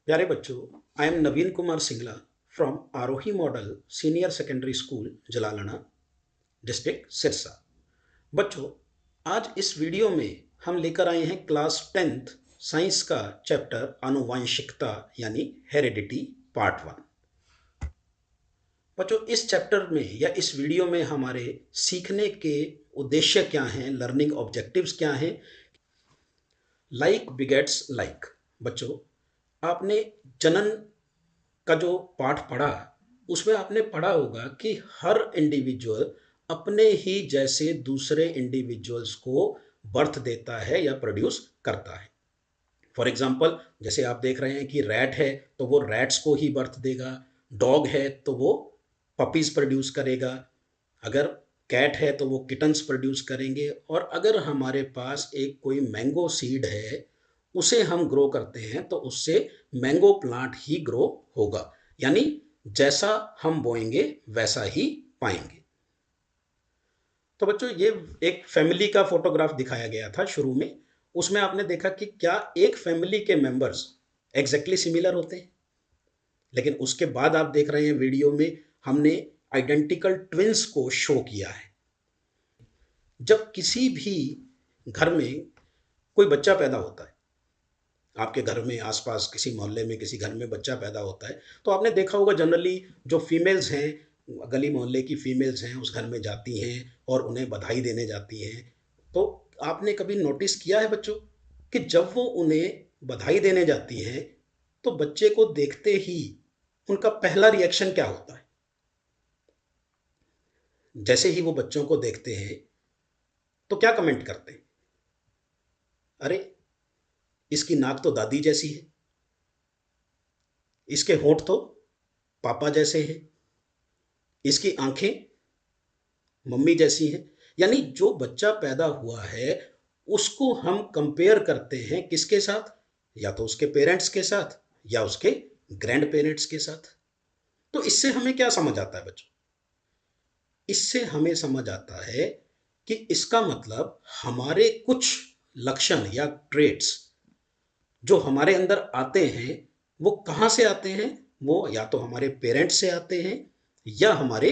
प्यारे बच्चों, I am Naveen Kumar Singla from Aarohi model senior secondary school Jalalana district Sirsa. बच्चों, आज इस वीडियो में हम लेकर आए हैं क्लास 10th साइंस का चैप्टर आनुवांशिकता यानी हेरिडिटी पार्ट 1। बच्चों, इस चैप्टर में या इस वीडियो में हमारे सीखने के उद्देश्य क्या हैं, लर्निंग ऑब्जेक्टिव्स क्या हैं। Like begets like. बच्चों, आपने जनन का जो पाठ पढ़ा उसमें आपने पढ़ा होगा कि हर इंडिविजुअल अपने ही जैसे दूसरे इंडिविजुअल्स को बर्थ देता है या प्रोड्यूस करता है। फॉर एग्जाम्पल, जैसे आप देख रहे हैं कि रैट है तो वो रैट्स को ही बर्थ देगा, डॉग है तो वो पपीज प्रोड्यूस करेगा, अगर कैट है तो वो किटन्स प्रोड्यूस करेंगे, और अगर हमारे पास एक कोई मैंगो सीड है उसे हम ग्रो करते हैं तो उससे मैंगो प्लांट ही ग्रो होगा। यानी जैसा हम बोएंगे वैसा ही पाएंगे। तो बच्चों, ये एक फैमिली का फोटोग्राफ दिखाया गया था शुरू में। उसमें आपने देखा कि क्या एक फैमिली के मेंबर्स एग्जैक्टली सिमिलर होते हैं, लेकिन उसके बाद आप देख रहे हैं वीडियो में हमने आइडेंटिकल ट्विंस को शो किया है। जब किसी भी घर में कोई बच्चा पैदा होता है, आपके घर में आसपास किसी मोहल्ले में किसी घर में बच्चा पैदा होता है, तो आपने देखा होगा जनरली जो फीमेल्स हैं, गली मोहल्ले की फीमेल्स हैं, उस घर में जाती हैं और उन्हें बधाई देने जाती हैं। तो आपने कभी नोटिस किया है बच्चों कि जब वो उन्हें बधाई देने जाती हैं तो बच्चे को देखते ही उनका पहला रिएक्शन क्या होता है? जैसे ही वो बच्चों को देखते हैं तो क्या कमेंट करते हैं? अरे, इसकी नाक तो दादी जैसी है, इसके होंठ तो पापा जैसे हैं, इसकी आंखें मम्मी जैसी हैं। यानी जो बच्चा पैदा हुआ है उसको हम कंपेयर करते हैं किसके साथ? या तो उसके पेरेंट्स के साथ या उसके ग्रैंड पेरेंट्स के साथ। तो इससे हमें क्या समझ आता है बच्चों? इससे हमें समझ आता है कि इसका मतलब हमारे कुछ लक्षण या ट्रेट्स जो हमारे अंदर आते हैं वो कहाँ से आते हैं? वो या तो हमारे पेरेंट्स से आते हैं या हमारे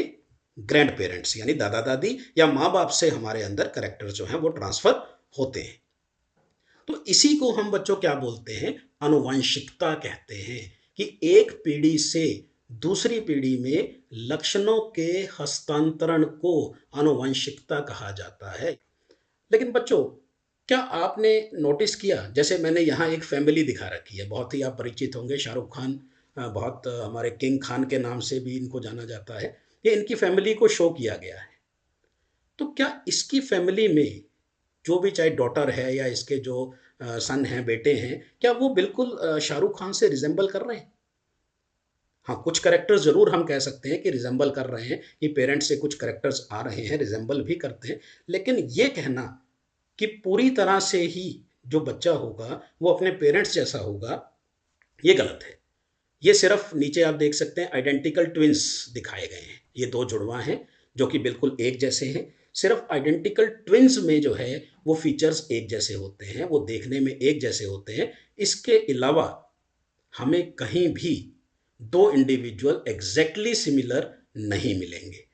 ग्रैंड पेरेंट्स यानी दादा दादी या माँ बाप से हमारे अंदर करेक्टर जो हैं वो ट्रांसफर होते हैं। तो इसी को हम बच्चों क्या बोलते हैं? आनुवंशिकता कहते हैं कि एक पीढ़ी से दूसरी पीढ़ी में लक्षणों के हस्तांतरण को आनुवंशिकता कहा जाता है। लेकिन बच्चों, क्या आपने नोटिस किया, जैसे मैंने यहाँ एक फैमिली दिखा रखी है, बहुत ही आप परिचित होंगे, शाहरुख खान, बहुत हमारे किंग खान के नाम से भी इनको जाना जाता है। ये इनकी फैमिली को शो किया गया है। तो क्या इसकी फैमिली में जो भी चाहे डॉटर है या इसके जो सन हैं, बेटे हैं, क्या वो बिल्कुल शाहरुख खान से रिजेंबल कर रहे हैं? हाँ, कुछ करेक्टर्स जरूर हम कह सकते हैं कि रिजेंबल कर रहे हैं, कि पेरेंट्स से कुछ करेक्टर्स आ रहे हैं, रिजेंबल भी करते हैं। लेकिन ये कहना कि पूरी तरह से ही जो बच्चा होगा वो अपने पेरेंट्स जैसा होगा, ये गलत है। ये सिर्फ नीचे आप देख सकते हैं आइडेंटिकल ट्विंस दिखाए गए हैं, ये दो जुड़वा हैं जो कि बिल्कुल एक जैसे हैं। सिर्फ आइडेंटिकल ट्विंस में जो है वो फीचर्स एक जैसे होते हैं, वो देखने में एक जैसे होते हैं। इसके अलावा हमें कहीं भी दो इंडिविजुअल एग्जैक्टली सिमिलर नहीं मिलेंगे।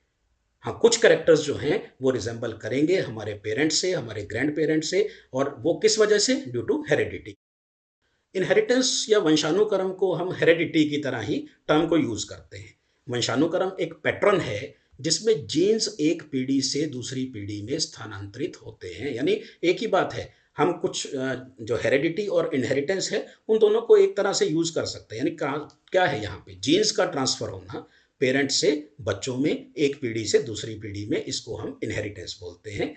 हाँ, कुछ करेक्टर्स जो हैं वो रिजेंबल करेंगे हमारे पेरेंट्स से, हमारे ग्रैंड पेरेंट्स से, और वो किस वजह से? Due to heredity. इनहेरिटेंस या वंशानुक्रम को हम हेरिडिटी की तरह ही टर्म को यूज करते हैं। वंशानुक्रम एक पैटर्न है जिसमें जीन्स एक पीढ़ी से दूसरी पीढ़ी में स्थानांतरित होते हैं। यानी एक ही बात है, हम कुछ जो हेरिडिटी और इनहेरिटेंस है उन दोनों को एक तरह से यूज कर सकते हैं। यानी क्या है यहाँ पे? जीन्स का ट्रांसफर होना पेरेंट्स से बच्चों में, एक पीढ़ी से दूसरी पीढ़ी में, इसको हम इनहेरिटेंस बोलते हैं।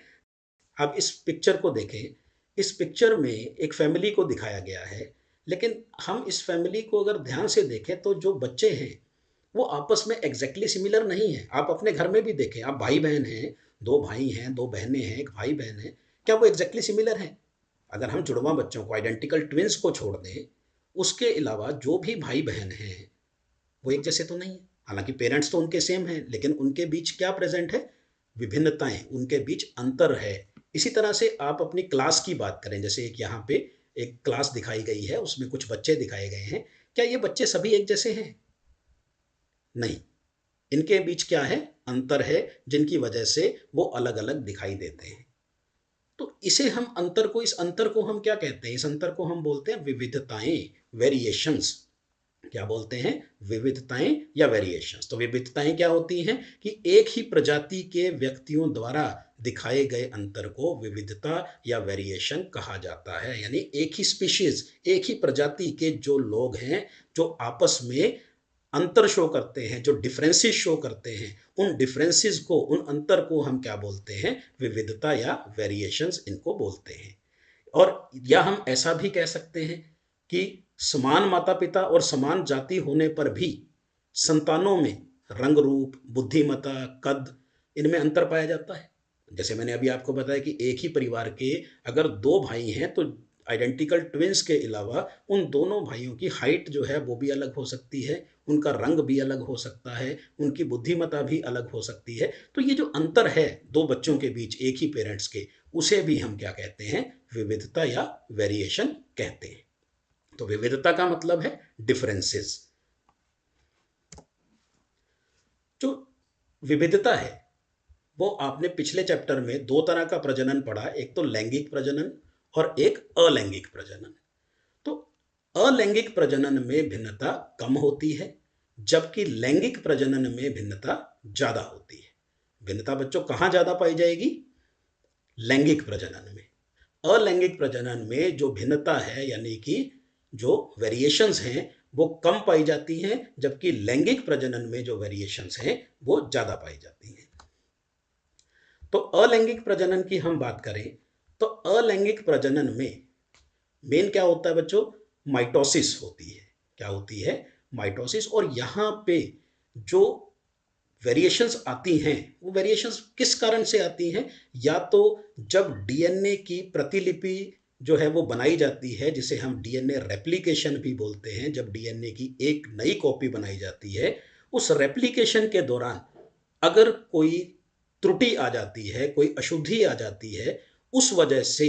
अब इस पिक्चर को देखें। इस पिक्चर में एक फैमिली को दिखाया गया है, लेकिन हम इस फैमिली को अगर ध्यान से देखें तो जो बच्चे हैं वो आपस में एग्जैक्टली सिमिलर नहीं है। आप अपने घर में भी देखें, आप भाई बहन हैं, दो भाई हैं, दो बहनें हैं, एक भाई बहन है, क्या वो एग्जैक्टली सिमिलर हैं? अगर हम जुड़वा बच्चों को, आइडेंटिकल ट्विंस को छोड़ दें, उसके अलावा जो भी भाई बहन हैं वो एक जैसे तो नहीं है। हालांकि पेरेंट्स तो उनके सेम हैं, लेकिन उनके बीच क्या प्रेजेंट है? विभिन्नताएं, उनके बीच अंतर है। इसी तरह से आप अपनी क्लास की बात करें, जैसे एक यहाँ पे एक क्लास दिखाई गई है, उसमें कुछ बच्चे दिखाए गए हैं, क्या ये बच्चे सभी एक जैसे हैं? नहीं। इनके बीच क्या है? अंतर है, जिनकी वजह से वो अलग अलग दिखाई देते हैं। तो इसे हम अंतर को इस अंतर को हम क्या कहते हैं? इस अंतर को हम बोलते हैं विविधताएं, वेरिएशंस। क्या बोलते हैं? विविधताएं या वेरिएशंस। तो विविधताएं क्या होती हैं कि एक ही प्रजाति के व्यक्तियों द्वारा दिखाए गए अंतर को विविधता या वेरिएशन कहा जाता है। यानी एक ही स्पीशीज, एक ही प्रजाति के जो लोग हैं, जो आपस में अंतर शो करते हैं, जो डिफरेंसेस शो करते हैं, उन डिफरेंसेस को, उन अंतर को हम क्या बोलते हैं? विविधता या वेरिएशंस इनको बोलते हैं। और या हम ऐसा भी कह सकते हैं कि समान माता पिता और समान जाति होने पर भी संतानों में रंग रूप, बुद्धिमत्ता, कद, इनमें अंतर पाया जाता है। जैसे मैंने अभी आपको बताया कि एक ही परिवार के अगर दो भाई हैं तो आइडेंटिकल ट्विंस के अलावा उन दोनों भाइयों की हाइट जो है वो भी अलग हो सकती है, उनका रंग भी अलग हो सकता है, उनकी बुद्धिमत्ता भी अलग हो सकती है। तो ये जो अंतर है दो बच्चों के बीच एक ही पेरेंट्स के, उसे भी हम क्या कहते हैं? विविधता या वेरिएशन कहते हैं। तो विविधता का मतलब है डिफरेंसेस। जो विविधता है वो आपने पिछले चैप्टर में दो तरह का प्रजनन पढ़ा, एक तो लैंगिक प्रजनन और एक अलैंगिक प्रजनन। तो अलैंगिक प्रजनन में भिन्नता कम होती है, जबकि लैंगिक प्रजनन में भिन्नता ज्यादा होती है। भिन्नता बच्चों कहाँ ज्यादा पाई जाएगी? लैंगिक प्रजनन में। अलैंगिक प्रजनन में जो भिन्नता है यानी कि जो वेरिएशंस हैं वो कम पाई जाती हैं, जबकि लैंगिक प्रजनन में जो वेरिएशंस हैं वो ज्यादा पाई जाती हैं। तो अलैंगिक प्रजनन की हम बात करें तो अलैंगिक प्रजनन में मेन क्या होता है बच्चों? माइटोसिस होती है। क्या होती है? माइटोसिस। और यहाँ पे जो वेरिएशंस आती हैं वो वेरिएशंस किस कारण से आती हैं? या तो जब डीएनए की प्रतिलिपि जो है वो बनाई जाती है, जिसे हम डीएनए रेप्लिकेशन भी बोलते हैं, जब डीएनए की एक नई कॉपी बनाई जाती है, उस रेप्लिकेशन के दौरान अगर कोई त्रुटि आ जाती है, कोई अशुद्धि आ जाती है, उस वजह से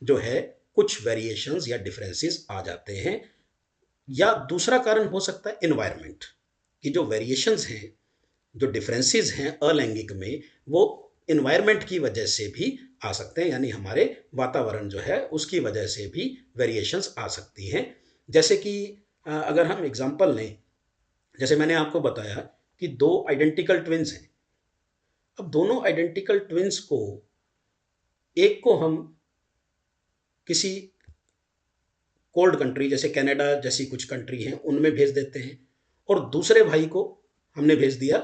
जो है कुछ वेरिएशंस या डिफरेंसेस आ जाते हैं। या दूसरा कारण हो सकता है एनवायरनमेंट, कि जो वेरिएशंस हैं, जो डिफरेंसेस हैं अलैंगिक में, वो इन्वायरमेंट की वजह से भी आ सकते हैं। यानी हमारे वातावरण जो है उसकी वजह से भी वेरिएशंस आ सकती हैं। जैसे कि अगर हम एग्जांपल लें, जैसे मैंने आपको बताया कि दो आइडेंटिकल ट्विंस हैं। अब दोनों आइडेंटिकल ट्विंस को, एक को हम किसी कोल्ड कंट्री जैसे कनाडा जैसी कुछ कंट्री हैं उनमें भेज देते हैं, और दूसरे भाई को हमने भेज दिया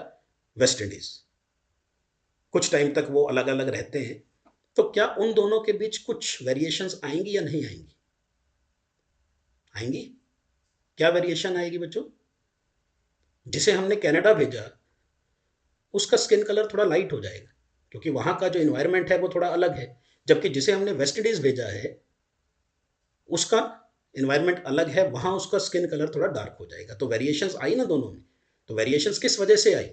वेस्ट इंडीज। कुछ टाइम तक वो अलग अलग रहते हैं। तो क्या उन दोनों के बीच कुछ वेरिएशंस आएंगी या नहीं आएंगी? आएंगी। क्या वेरिएशन आएगी बच्चों? जिसे हमने कनाडा भेजा उसका स्किन कलर थोड़ा लाइट हो जाएगा, क्योंकि वहां का जो इन्वायरमेंट है वो थोड़ा अलग है। जबकि जिसे हमने वेस्ट इंडीज भेजा है उसका इन्वायरमेंट अलग है, वहां उसका स्किन कलर थोड़ा डार्क हो जाएगा। तो वेरिएशंस आई ना दोनों में। तो वेरिएशंस किस वजह से आई?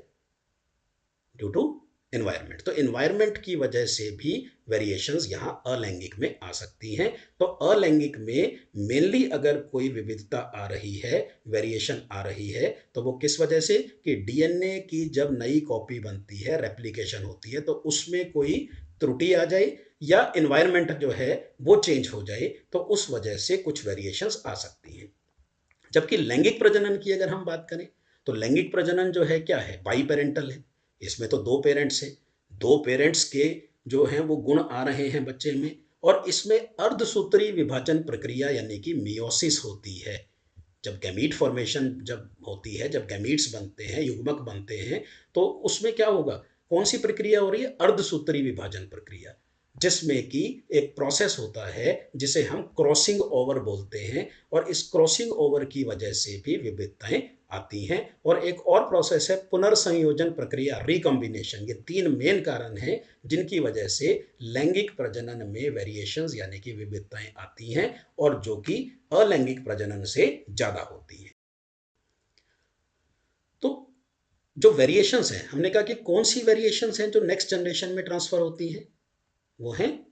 Due to environment. तो एनवायरनमेंट की वजह से भी वेरिएशंस यहाँ अलैंगिक में आ सकती हैं। तो अलैंगिक में मेनली अगर कोई विविधता आ रही है, वेरिएशन आ रही है, तो वो किस वजह से? कि डीएनए की जब नई कॉपी बनती है, रेप्लिकेशन होती है, तो उसमें कोई त्रुटि आ जाए या एनवायरनमेंट जो है वो चेंज हो जाए, तो उस वजह से कुछ वेरिएशंस आ सकती हैं। जबकि लैंगिक प्रजनन की अगर हम बात करें तो लैंगिक प्रजनन जो है क्या है? बाई पेरेंटल है। इसमें तो दो पेरेंट्स हैं, दो पेरेंट्स के जो हैं वो गुण आ रहे हैं बच्चे में, और इसमें अर्धसूत्री विभाजन प्रक्रिया यानी कि मियोसिस होती है। जब गैमीट फॉर्मेशन जब होती है, जब गैमीट्स बनते हैं, युग्मक बनते हैं, तो उसमें क्या होगा? कौन सी प्रक्रिया हो रही है? अर्धसूत्री विभाजन प्रक्रिया, जिसमें कि एक प्रोसेस होता है जिसे हम क्रॉसिंग ओवर बोलते हैं, और इस क्रॉसिंग ओवर की वजह से भी विविधताएं आती हैं। और एक और प्रोसेस है पुनर्संयोजन प्रक्रिया, रिकॉम्बिनेशन। ये तीन मेन कारण हैं जिनकी वजह से लैंगिक प्रजनन में वेरिएशंस यानी कि विविधताएं आती हैं, और जो कि अलैंगिक प्रजनन से ज्यादा होती है। तो जो वेरिएशंस हैं, हमने कहा कि कौन सी वेरिएशंस हैं जो नेक्स्ट जनरेशन में ट्रांसफर होती हैं? वो हैं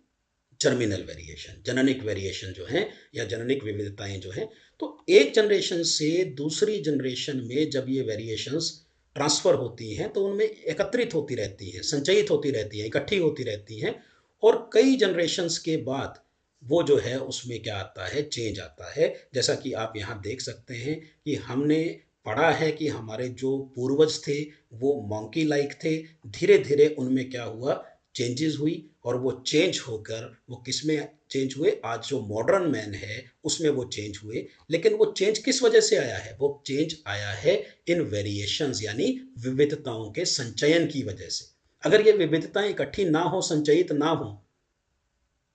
जर्मिनल वेरिएशन, जननिक वेरिएशन जो है या जननिक विविधताएं जो हैं, तो एक जनरेशन से दूसरी जनरेशन में जब ये वेरिएशंस ट्रांसफर होती हैं तो उनमें एकत्रित होती रहती हैं, संचयित होती रहती हैं, इकट्ठी होती रहती हैं, और कई जनरेशन्स के बाद वो जो है उसमें क्या आता है, चेंज आता है। जैसा कि आप यहाँ देख सकते हैं कि हमने पढ़ा है कि हमारे जो पूर्वज थे वो मंकी लाइक थे, धीरे धीरे उनमें क्या हुआ, चेंजेस हुई, और वो चेंज होकर वो किस में चेंज हुए, आज जो मॉडर्न मैन है उसमें वो चेंज हुए। लेकिन वो चेंज किस वजह से आया है, वो चेंज आया है इन वेरिएशंस यानी विविधताओं के संचयन की वजह से। अगर ये विविधताएं इकट्ठी ना हो, संचयित ना हो,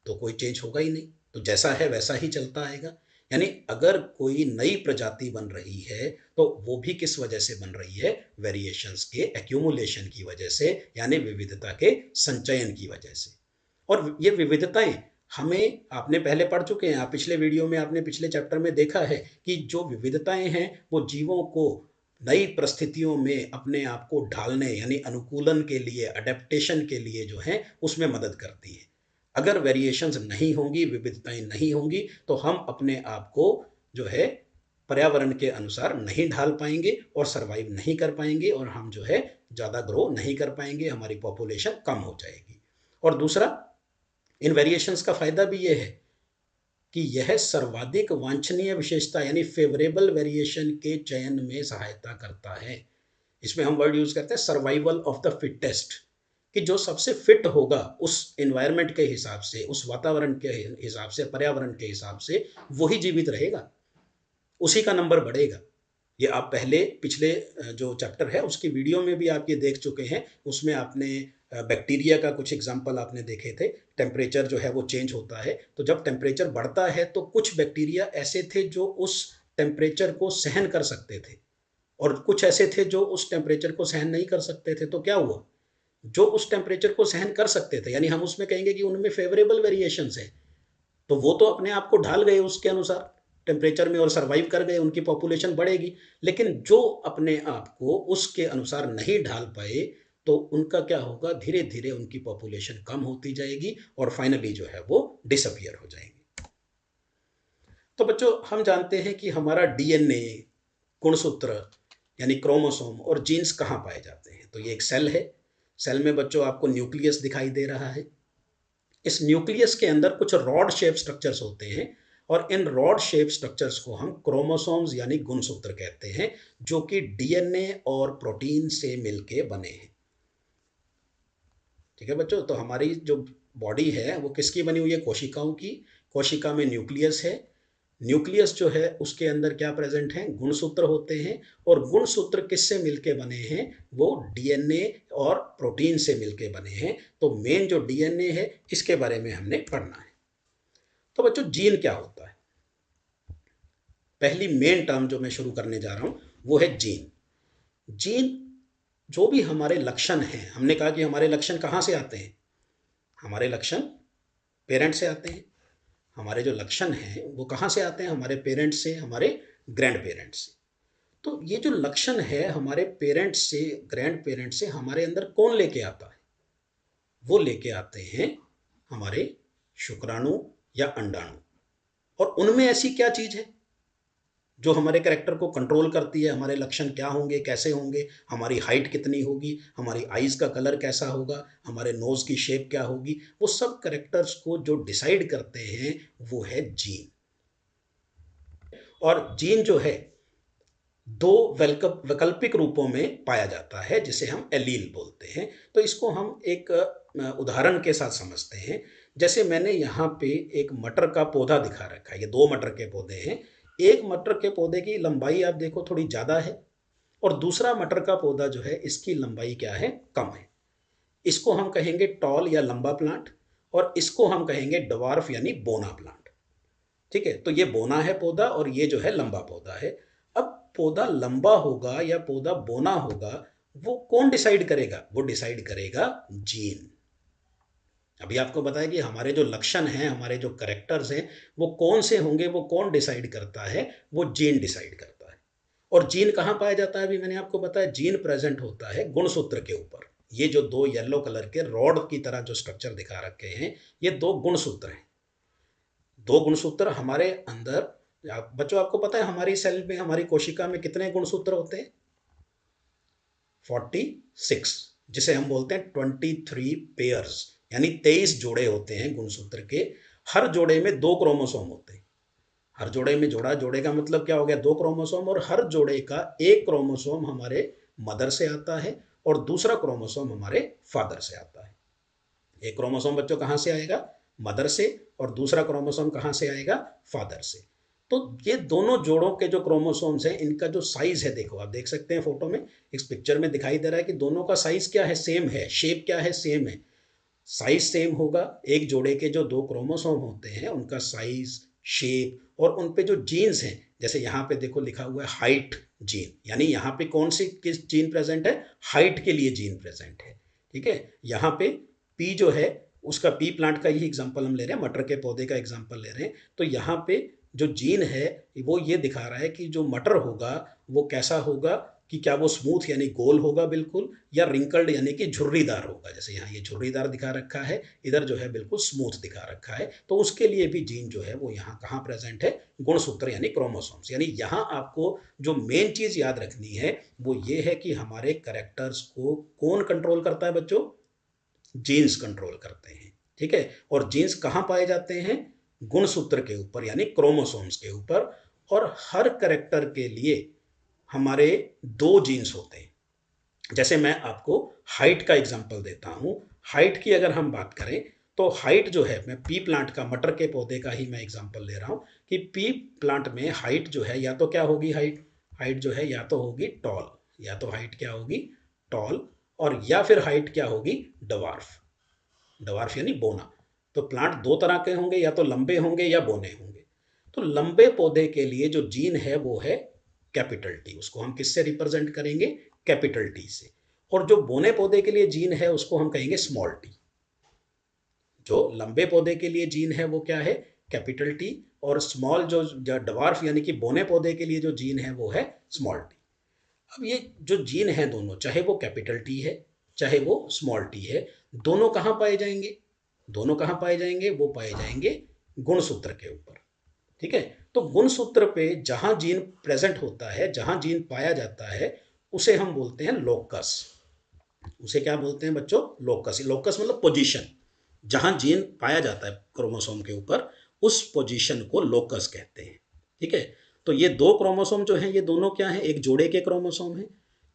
तो कोई चेंज होगा ही नहीं, तो जैसा है वैसा ही चलता आएगा। यानी अगर कोई नई प्रजाति बन रही है तो वो भी किस वजह से बन रही है, वेरिएशंस के एक्यूमुलेशन की वजह से, यानी विविधता के संचयन की वजह से। और ये विविधताएं हमें, आपने पहले पढ़ चुके हैं, आप पिछले वीडियो में, आपने पिछले चैप्टर में देखा है कि जो विविधताएं हैं वो जीवों को नई परिस्थितियों में अपने आप को ढालने यानी अनुकूलन के लिए, अडेप्टेशन के लिए जो है उसमें मदद करती है। अगर वेरिएशंस नहीं होंगी, विविधताएं नहीं होंगी, तो हम अपने आप को जो है पर्यावरण के अनुसार नहीं ढाल पाएंगे और सरवाइव नहीं कर पाएंगे, और हम जो है ज़्यादा ग्रो नहीं कर पाएंगे, हमारी पॉपुलेशन कम हो जाएगी। और दूसरा, इन वेरिएशंस का फायदा भी ये है कि यह सर्वाधिक वांछनीय विशेषता यानी फेवरेबल वेरिएशन के चयन में सहायता करता है। इसमें हम वर्ड यूज करते हैं सर्वाइवल ऑफ द फिटेस्ट, कि जो सबसे फिट होगा उस एनवायरनमेंट के हिसाब से, उस वातावरण के हिसाब से, पर्यावरण के हिसाब से, वही जीवित रहेगा, उसी का नंबर बढ़ेगा। ये आप पहले पिछले जो चैप्टर है उसकी वीडियो में भी आप ये देख चुके हैं, उसमें आपने बैक्टीरिया का कुछ एग्जाम्पल आपने देखे थे। टेम्परेचर जो है वो चेंज होता है, तो जब टेम्परेचर बढ़ता है तो कुछ बैक्टीरिया ऐसे थे जो उस टेम्परेचर को सहन कर सकते थे, और कुछ ऐसे थे जो उस टेम्परेचर को सहन नहीं कर सकते थे। तो क्या हुआ, जो उस टेम्परेचर को सहन कर सकते थे, यानी हम उसमें कहेंगे कि उनमें फेवरेबल वेरिएशंस है, तो वो तो अपने आप को ढाल गए उसके अनुसार टेम्परेचर में और सरवाइव कर गए, उनकी पॉपुलेशन बढ़ेगी। लेकिन जो अपने आप को उसके अनुसार नहीं ढाल पाए, तो उनका क्या होगा, धीरे धीरे उनकी पॉपुलेशन कम होती जाएगी और फाइनली जो है वो डिसअपियर हो जाएंगी। तो बच्चों, हम जानते हैं कि हमारा डीएनए, गुणसूत्र यानी क्रोमोसोम और जीन्स कहाँ पाए जाते हैं। तो ये एक सेल है, सेल में बच्चों आपको न्यूक्लियस दिखाई दे रहा है। इस न्यूक्लियस के अंदर कुछ रॉड शेप स्ट्रक्चर्स होते हैं, और इन रॉड शेप स्ट्रक्चर्स को हम क्रोमोसोम्स यानी गुणसूत्र कहते हैं, जो कि डीएनए और प्रोटीन से मिलके बने हैं। ठीक है बच्चों, तो हमारी जो बॉडी है वो किसकी बनी हुई है, कोशिकाओं की। कोशिका में न्यूक्लियस है, न्यूक्लियस जो है उसके अंदर क्या प्रेजेंट है, गुणसूत्र होते हैं, और गुणसूत्र किससे मिलके बने हैं, वो डीएनए और प्रोटीन से मिलके बने हैं। तो मेन जो डीएनए है इसके बारे में हमने पढ़ना है। तो बच्चों, जीन क्या होता है, पहली मेन टर्म जो मैं शुरू करने जा रहा हूं वो है जीन। जीन जो भी हमारे लक्षण हैं, हमने कहा कि हमारे लक्षण कहाँ से आते हैं, हमारे लक्षण पेरेंट से आते हैं। हमारे जो लक्षण हैं वो कहाँ से आते हैं, हमारे पेरेंट्स से, हमारे ग्रैंड पेरेंट्स से। तो ये जो लक्षण है हमारे पेरेंट्स से, ग्रैंड पेरेंट्स से हमारे अंदर कौन लेके आता है, वो लेके आते हैं हमारे शुक्राणु या अंडाणु। और उनमें ऐसी क्या चीज़ है जो हमारे कैरेक्टर को कंट्रोल करती है, हमारे लक्षण क्या होंगे, कैसे होंगे, हमारी हाइट कितनी होगी, हमारी आईज का कलर कैसा होगा, हमारे नोज की शेप क्या होगी, वो सब कैरेक्टर्स को जो डिसाइड करते हैं वो है जीन। और जीन जो है दो वैकल्पिक रूपों में पाया जाता है, जिसे हम एलील बोलते हैं। तो इसको हम एक उदाहरण के साथ समझते हैं। जैसे मैंने यहाँ पे एक मटर का पौधा दिखा रखा है, ये दो मटर के पौधे हैं। एक मटर के पौधे की लंबाई आप देखो थोड़ी ज़्यादा है, और दूसरा मटर का पौधा जो है इसकी लंबाई क्या है, कम है। इसको हम कहेंगे टॉल या लंबा प्लांट, और इसको हम कहेंगे डवार्फ यानी बोना प्लांट। ठीक है, तो ये बोना है पौधा और ये जो है लंबा पौधा है। अब पौधा लंबा होगा या पौधा बोना होगा, वो कौन डिसाइड करेगा, वो डिसाइड करेगा जीन। अभी आपको बताया कि हमारे जो लक्षण हैं, हमारे जो करेक्टर्स हैं, वो कौन से होंगे, वो कौन डिसाइड करता है, वो जीन डिसाइड करता है। और जीन कहाँ पाया जाता है, अभी मैंने आपको बताया जीन प्रेजेंट होता है गुणसूत्र के ऊपर। ये जो दो येलो कलर के रॉड की तरह जो स्ट्रक्चर दिखा रखे हैं, ये दो गुणसूत्र हैं। दो गुणसूत्र हमारे अंदर, बच्चों आपको पता है हमारी सेल में, हमारी कोशिका में कितने गुणसूत्र होते हैं? 46, जिसे हम बोलते हैं 23 पेयर्स, यानी 23 जोड़े होते हैं गुणसूत्र के। हर जोड़े में दो क्रोमोसोम होते हैं। हर जोड़े में, जोड़े का मतलब क्या हो गया? दो क्रोमोसोम। और हर जोड़े का एक क्रोमोसोम हमारे मदर से आता है और दूसरा क्रोमोसोम हमारे फादर से आता है। एक क्रोमोसोम बच्चों कहाँ से आएगा? मदर से। और दूसरा क्रोमोसोम कहाँ से आएगा? फादर से। तो ये दोनों जोड़ों के जो क्रोमोसोम्स हैं, इनका जो साइज है, देखो आप देख सकते हैं फोटो में, इस पिक्चर में दिखाई दे रहा है कि दोनों का साइज क्या है? सेम है। शेप क्या है? सेम है। साइज सेम होगा। एक जोड़े के जो दो क्रोमोसोम होते हैं उनका साइज, शेप और उन पे जो जीन्स हैं, जैसे यहाँ पे देखो लिखा हुआ है हाइट जीन, यानी यहाँ पे कौन सी किस जीन प्रेजेंट है? हाइट के लिए जीन प्रेजेंट है। ठीक है। यहाँ पे पी जो है, उसका पी प्लांट का ही एग्जांपल हम ले रहे हैं, मटर के पौधे का एग्जांपल ले रहे हैं। तो यहाँ पे जो जीन है वो ये दिखा रहा है कि जो मटर होगा वो कैसा होगा, कि क्या वो स्मूथ यानी गोल होगा बिल्कुल, या रिंकल्ड यानी कि झुर्रीदार होगा। जैसे यहाँ ये झुर्रीदार दिखा रखा है, इधर जो है बिल्कुल स्मूथ दिखा रखा है। तो उसके लिए भी जीन जो है वो यहाँ कहाँ प्रेजेंट है? गुणसूत्र यानी क्रोमोसोम्स। यानी यहाँ आपको जो मेन चीज याद रखनी है वो ये है कि हमारे कैरेक्टर्स को कौन कंट्रोल करता है बच्चों? जीन्स कंट्रोल करते हैं। ठीक है। और जीन्स कहाँ पाए जाते हैं? गुणसूत्र के ऊपर यानी क्रोमोसोम्स के ऊपर। और हर कैरेक्टर के लिए हमारे दो जीन्स होते हैं। जैसे मैं आपको हाइट का एग्जांपल देता हूं। हाइट की अगर हम बात करें तो हाइट जो है, मैं पी प्लांट का, मटर के पौधे का ही मैं एग्जांपल ले रहा हूं, कि पी प्लांट में हाइट जो है, या तो क्या होगी? हाइट हाइट जो है या तो होगी टॉल, या तो हाइट क्या होगी? टॉल। और या फिर हाइट क्या होगी? डवार्फ। डवार्फ यानी बोना। तो प्लांट दो तरह के होंगे, या तो लंबे होंगे या बोने होंगे। तो लंबे पौधे के लिए जो जीन है वो है कैपिटल टी। उसको हम किससे रिप्रेजेंट करेंगे? कैपिटल टी से। और जो बोने पौधे के लिए जीन है उसको हम कहेंगे स्मॉल टी। जो लंबे पौधे के लिए जीन है वो क्या है? Capital T. और स्मॉल जो डवार्फ यानी कि बोने पौधे के लिए जो जीन है वो है स्मॉल टी। अब ये जो जीन है दोनों, चाहे वो कैपिटल टी है चाहे वो स्मॉल टी है, दोनों कहाँ पाए जाएंगे? दोनों कहाँ पाए जाएंगे? वो पाए जाएंगे गुणसूत्र के ऊपर। ठीक है। तो गुणसूत्र पे जहां जीन प्रेजेंट होता है, जहां जीन पाया जाता है, उसे हम बोलते हैं लोकस। उसे क्या बोलते हैं बच्चों? लोकस। लोकस मतलब पोजीशन। जहां जीन पाया जाता है क्रोमोसोम के ऊपर, उस पोजीशन को लोकस कहते हैं। ठीक है। तो ये दो क्रोमोसोम जो हैं, ये दोनों क्या हैं? एक जोड़े के क्रोमोसोम हैं।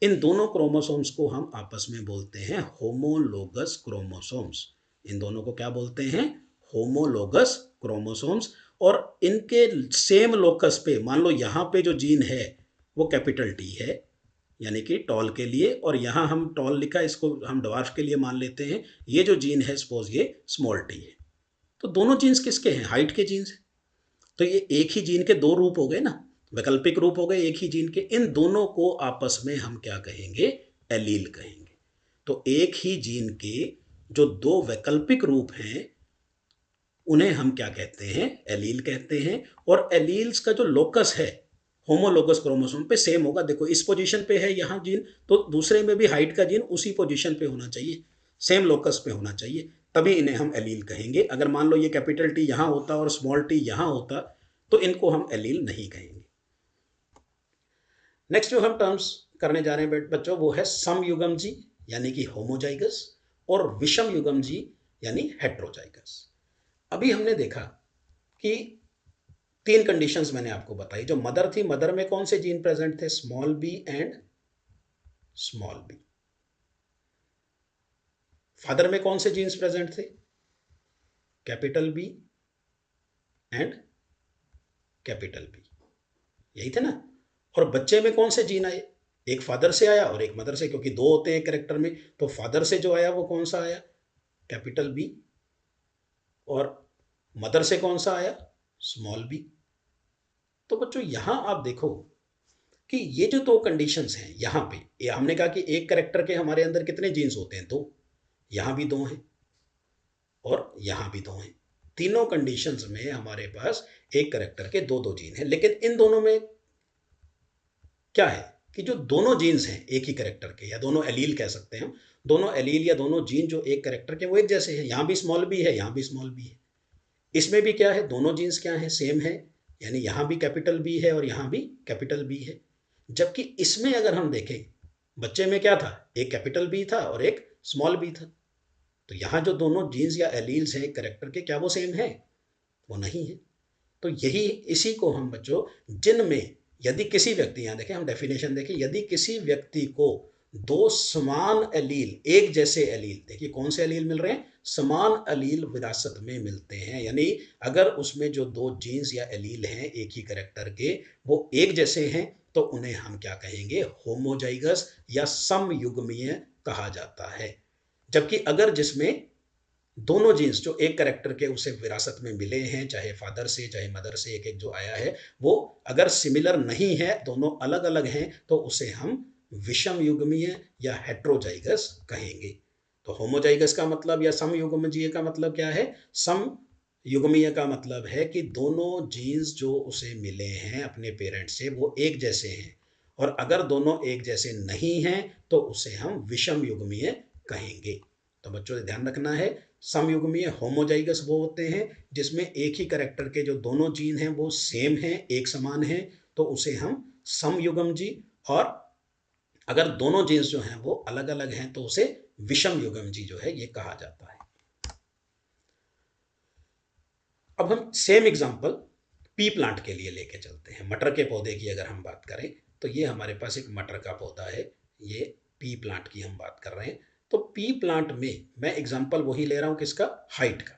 इन दोनों क्रोमोसोम्स को हम आपस में बोलते हैं होमोलोगस क्रोमोसोम्स। इन दोनों को क्या बोलते हैं? Homologous chromosomes. और इनके सेम लोकस पे, मान लो यहाँ पे जो जीन है वो कैपिटल टी है, यानी कि टॉल के लिए, और यहाँ हम टॉल लिखा, इसको हम डवार्फ के लिए मान लेते हैं। ये जो जीन है सपोज ये स्मॉल टी है। तो दोनों जीन्स किसके हैं? हाइट के जीन्स हैं। तो ये एक ही जीन के दो रूप हो गए ना, वैकल्पिक रूप हो गए एक ही जीन के। इन दोनों को आपस में हम क्या कहेंगे? एलील कहेंगे। तो एक ही जीन के जो दो वैकल्पिक रूप हैं उन्हें हम क्या कहते हैं? एलील कहते हैं। और एलील्स का जो लोकस है होमोलोगस क्रोमोसोम पे सेम होगा। देखो इस पोजीशन पे है यहाँ जीन, तो दूसरे में भी हाइट का जीन उसी पोजीशन पे होना चाहिए, सेम लोकस पे होना चाहिए, तभी इन्हें हम एलील कहेंगे। अगर मान लो ये कैपिटल टी यहाँ होता और स्मॉल टी यहाँ होता तो इनको हम एलील नहीं कहेंगे। नेक्स्ट जो हम टर्म्स करने जा रहे हैं बच्चों वो है समयुग्म जी यानी कि होमोजाइगस, और विषम युग्म जी यानी हेट्रोजाइगस। अभी हमने देखा कि तीन कंडीशंस मैंने आपको बताई। जो मदर थी, मदर में कौन से जीन प्रेजेंट थे? Small B and small B. Father में कौन से जीन्स प्रेजेंट थे? Capital B and capital B, यही थे ना। और बच्चे में कौन से जीन आए? एक फादर से आया और एक मदर से, क्योंकि दो होते हैं कैरेक्टर में। तो फादर से जो आया वो कौन सा आया? Capital B. और मदर से कौन सा आया? Small B. तो बच्चों यहां आप देखो कि ये जो दो कंडीशंस हैं यहाँ पे, ये हमने कहा कि एक करेक्टर के हमारे अंदर कितने जीन्स होते हैं? दो। यहाँ भी दो हैं और यहाँ भी दो हैं। तीनों कंडीशंस में हमारे पास एक करेक्टर के दो दो जीन हैं। लेकिन इन दोनों में क्या है कि जो दोनों जीन्स हैं एक ही करेक्टर के, या दोनों एलील कह सकते हैं हम, दोनों एलील या दोनों जीन जो एक कैरेक्टर के वो एक जैसे हैं, यहाँ भी स्मॉल बी है, यहाँ भी स्मॉल बी है। इसमें भी क्या है, दोनों जीन्स क्या है, सेम है, यानी यहाँ भी कैपिटल बी है और यहाँ भी कैपिटल बी है। जबकि इसमें अगर हम देखें, बच्चे में क्या था, एक कैपिटल बी था और एक स्मॉल बी था। तो यहाँ जो दोनों जीन्स या एलील्स हैं कैरेक्टर के, क्या वो सेम है? वो नहीं है। तो यही, इसी को हम बच्चों, जिनमें यदि किसी व्यक्ति, यहाँ देखें हम डेफिनेशन देखें, यदि किसी व्यक्ति को दो समान एलील, एक जैसे एलील, देखिए कौन से एलील मिल रहे हैं, समान एलील विरासत में मिलते हैं, यानी अगर उसमें जो दो जीन्स या एलील हैं एक ही कैरेक्टर के, वो एक जैसे हैं, तो उन्हें हम क्या कहेंगे, होमोजाइगस या समयुग्मीय कहा जाता है। जबकि अगर जिसमें दोनों जीन्स जो एक कैरेक्टर के उसे विरासत में मिले हैं, चाहे फादर से चाहे मदर से एक एक जो आया है, वो अगर सिमिलर नहीं है, दोनों अलग अलग हैं, तो उसे हम विषम युग्मीय या हेट्रोजाइगस कहेंगे। तो होमोजाइगस का मतलब या समयुग्मजीय का मतलब क्या है? सम युग्मीय का मतलब है कि दोनों जीन्स जो उसे मिले हैं अपने पेरेंट से वो एक जैसे हैं, और अगर दोनों एक जैसे नहीं हैं तो उसे हम विषम युग्मीय कहेंगे। तो बच्चों ध्यान रखना है, समयुग्मीय होमोजाइगस वो होते हैं जिसमें एक ही कैरेक्टर के जो दोनों जीन हैं वो सेम हैं, एक समान हैं, तो उसे हम समयुग्मजी, और अगर दोनों जीन्स जो हैं वो अलग अलग हैं तो उसे विषम युग्मजी जो है ये कहा जाता है। अब हम सेम एग्जांपल पी प्लांट के लिए लेके चलते हैं। मटर के पौधे की अगर हम बात करें तो ये हमारे पास एक मटर का पौधा है, ये पी प्लांट की हम बात कर रहे हैं। तो पी प्लांट में मैं एग्जांपल वही ले रहा हूँ, किसका, हाइट का।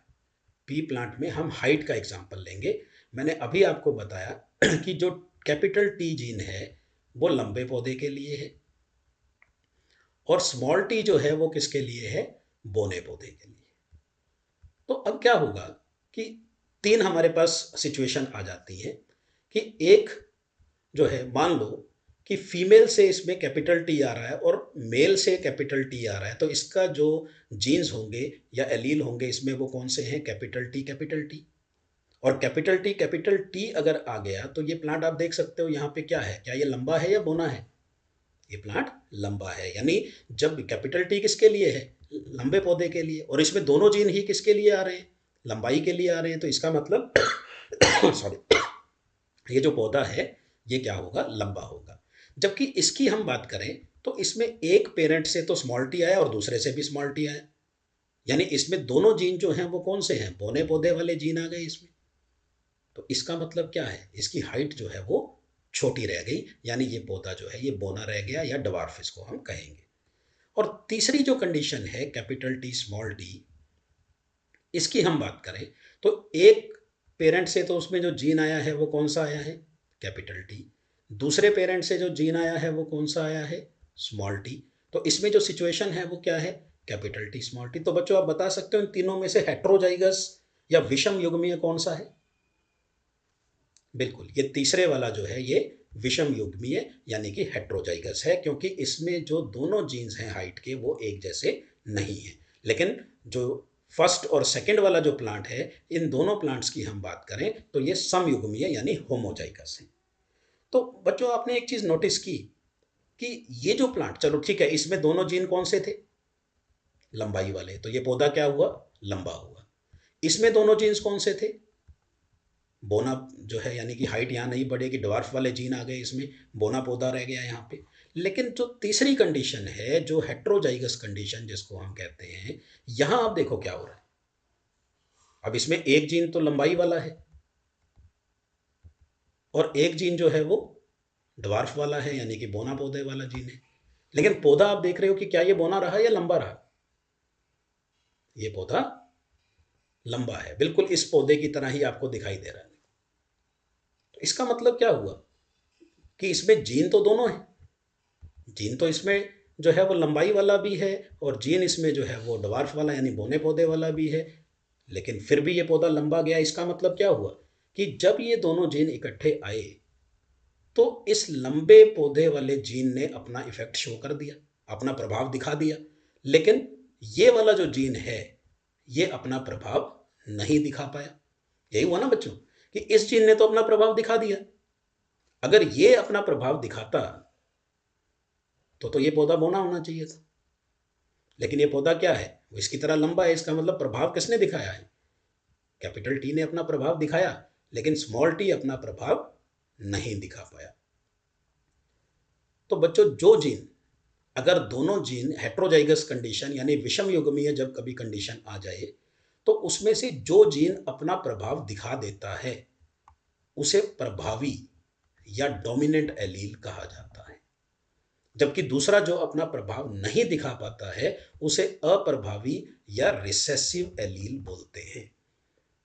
पी प्लांट में हम हाइट का एग्जांपल लेंगे। मैंने अभी आपको बताया कि जो कैपिटल टी जीन है वो लंबे पौधे के लिए है, और स्मॉल टी जो है वो किसके लिए है, बोने पौधे के लिए। तो अब क्या होगा कि तीन हमारे पास सिचुएशन आ जाती है कि एक जो है, मान लो कि फीमेल से इसमें कैपिटल टी आ रहा है और मेल से कैपिटल टी आ रहा है, तो इसका जो जीन्स होंगे या एलील होंगे इसमें वो कौन से हैं, कैपिटल टी कैपिटल टी। और कैपिटल टी अगर आ गया तो ये प्लांट आप देख सकते हो यहाँ पे क्या है, क्या ये लंबा है या बोना है, ये प्लांट लंबा है। यानी जब कैपिटल टी किसके लिए है, लंबे पौधे के लिए, और इसमें दोनों जीन ही किसके लिए आ रहे हैं, लंबाई के लिए आ रहे हैं, तो इसका मतलब सॉरी, ये जो पौधा है ये क्या होगा, लंबा होगा। जबकि इसकी हम बात करें तो इसमें एक पेरेंट से तो स्मॉल टी आया और दूसरे से भी स्मॉल टी आया, यानी इसमें दोनों जीन जो हैं वो कौन से हैं, बोने पौधे वाले जीन आ गए इसमें। तो इसका मतलब क्या है, इसकी हाइट जो है वो छोटी रह गई, यानी ये पौधा जो है ये बोना रह गया या डवार्फ इसको हम कहेंगे। और तीसरी जो कंडीशन है कैपिटल टी स्मॉल टी, इसकी हम बात करें तो एक पेरेंट से तो उसमें जो जीन आया है वो कौन सा आया है, कैपिटल टी। दूसरे पेरेंट से जो जीन आया है वो कौन सा आया है, स्मॉल टी। तो इसमें जो सिचुएशन है वो क्या है, कैपिटल टी स्मॉल टी। तो बच्चों आप बता सकते हो इन तीनों में से हेट्रोजाइगस या विषम युग्मीय कौन सा है? बिल्कुल, ये तीसरे वाला जो है ये विषम युग्मीय यानी कि हेट्रोजाइगस है, क्योंकि इसमें जो दोनों जीन्स हैं हाइट के वो एक जैसे नहीं हैं। लेकिन जो फर्स्ट और सेकंड वाला जो प्लांट है, इन दोनों प्लांट्स की हम बात करें तो ये समयुग्मीय यानी होमोजाइगस है। तो बच्चों आपने एक चीज़ नोटिस की कि ये जो प्लांट, चलो ठीक है, इसमें दोनों जीन कौन से थे, लंबाई वाले, तो ये पौधा क्या हुआ, लंबा हुआ। इसमें दोनों जीन्स कौन से थे, बोना जो है, यानी कि हाइट यहाँ नहीं बढ़ेगी, डवार्फ वाले जीन आ गए इसमें, बोना पौधा रह गया यहाँ पे। लेकिन जो तीसरी कंडीशन है, जो हेट्रोजाइगस कंडीशन जिसको हम कहते हैं, यहाँ आप देखो क्या हो रहा है। अब इसमें एक जीन तो लंबाई वाला है और एक जीन जो है वो डवार्फ वाला है, यानी कि बोना पौधे वाला जीन है। लेकिन पौधा आप देख रहे हो कि क्या ये बोना रहा या लंबा रहा, ये पौधा लंबा है, बिल्कुल इस पौधे की तरह ही आपको दिखाई दे रहा है। तो इसका मतलब क्या हुआ कि इसमें जीन तो दोनों है, जीन तो इसमें जो है वो लंबाई वाला भी है और जीन इसमें जो है वो डवार्फ वाला यानी बोने पौधे वाला भी है, लेकिन फिर भी ये पौधा लंबा गया। इसका मतलब क्या हुआ कि जब ये दोनों जीन इकट्ठे आए तो इस लंबे पौधे वाले जीन ने अपना इफेक्ट शो कर दिया, अपना प्रभाव दिखा दिया। लेकिन ये वाला जो जीन है ये अपना प्रभाव नहीं दिखा पाया। यही हुआ ना बच्चों कि इस जीन ने तो अपना प्रभाव दिखा दिया, अगर ये अपना प्रभाव दिखाता तो ये पौधा बोना होना चाहिए था। लेकिन ये पौधा क्या है, वो इसकी तरह लंबा है, इसका मतलब प्रभाव किसने दिखाया है, कैपिटल टी ने अपना प्रभाव दिखाया, लेकिन स्मॉल टी अपना प्रभाव नहीं दिखा पाया। तो बच्चों, जो जीन, अगर दोनों जीन हेट्रोजाइगस कंडीशन यानी विषम युग्मीय जब कभी कंडीशन आ जाए, तो उसमें से जो जीन अपना प्रभाव दिखा देता है उसे प्रभावी या डोमिनेंट एलील कहा जाता है, जबकि दूसरा जो अपना प्रभाव नहीं दिखा पाता है उसे अप्रभावी या रिसेसिव एलील बोलते हैं।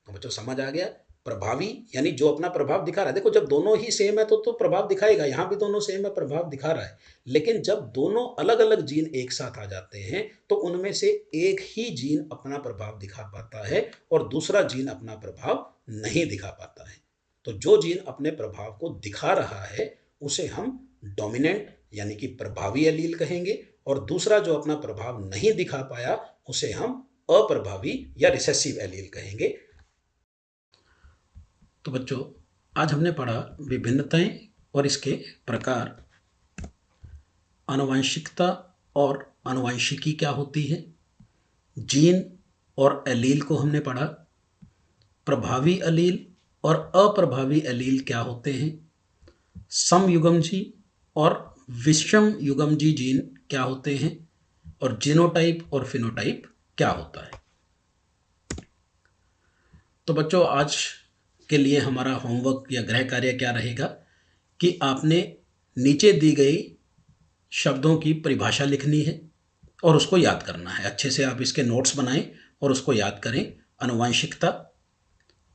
तो बच्चों समझ आ गया, प्रभावी यानी जो अपना प्रभाव दिखा रहा है। देखो, जब दोनों ही सेम है तो प्रभाव दिखाएगा, यहां भी दोनों सेम है, प्रभाव दिखा रहा है। लेकिन जब दोनों अलग अलग जीन एक साथ आ जाते हैं तो उनमें से एक ही जीन अपना प्रभाव दिखा पाता है और दूसरा जीन अपना प्रभाव नहीं दिखा पाता है। तो जो जीन अपने प्रभाव को दिखा रहा है उसे हम डोमिनेंट यानी कि प्रभावी एलील कहेंगे, और दूसरा जो अपना प्रभाव नहीं दिखा पाया उसे हम अप्रभावी या रिसेसिव एलील कहेंगे। तो बच्चों, आज हमने पढ़ा विभिन्नताएं और इसके प्रकार, आनुवंशिकता और आनुवंशिकी क्या होती है, जीन और एलील को हमने पढ़ा, प्रभावी एलील और अप्रभावी एलील क्या होते हैं, समयुग्मजी और विषम युग्मजी जीन क्या होते हैं, और जीनोटाइप और फिनोटाइप क्या होता है। तो बच्चों, आज के लिए हमारा होमवर्क या गृह कार्य क्या रहेगा कि आपने नीचे दी गई शब्दों की परिभाषा लिखनी है और उसको याद करना है। अच्छे से आप इसके नोट्स बनाएं और उसको याद करें। आनुवंशिकता,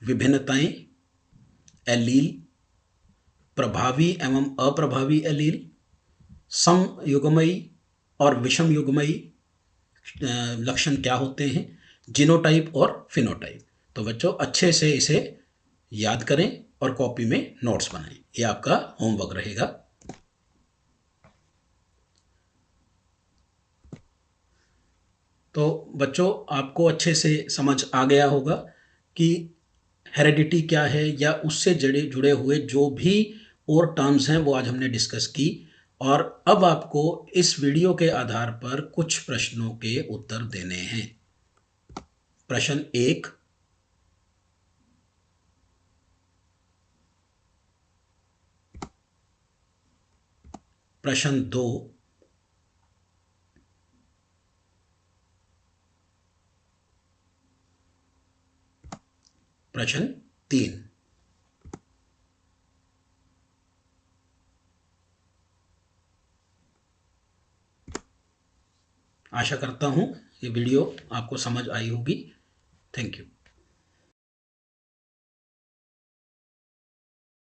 विभिन्नताएं, एलील, प्रभावी एवं अप्रभावी एलील, समयुग्मयी और विषम युग्मयी लक्षण क्या होते हैं, जीनोटाइप और फिनोटाइप। तो बच्चों, अच्छे से इसे याद करें और कॉपी में नोट्स बनाएं। ये आपका होमवर्क रहेगा। तो बच्चों, आपको अच्छे से समझ आ गया होगा कि हेरेडिटी क्या है या उससे जुड़े हुए जो भी और टर्म्स हैं वो आज हमने डिस्कस की। और अब आपको इस वीडियो के आधार पर कुछ प्रश्नों के उत्तर देने हैं। प्रश्न 1, प्रश्न 2, प्रश्न 3। आशा करता हूँ ये वीडियो आपको समझ आई होगी। Thank you.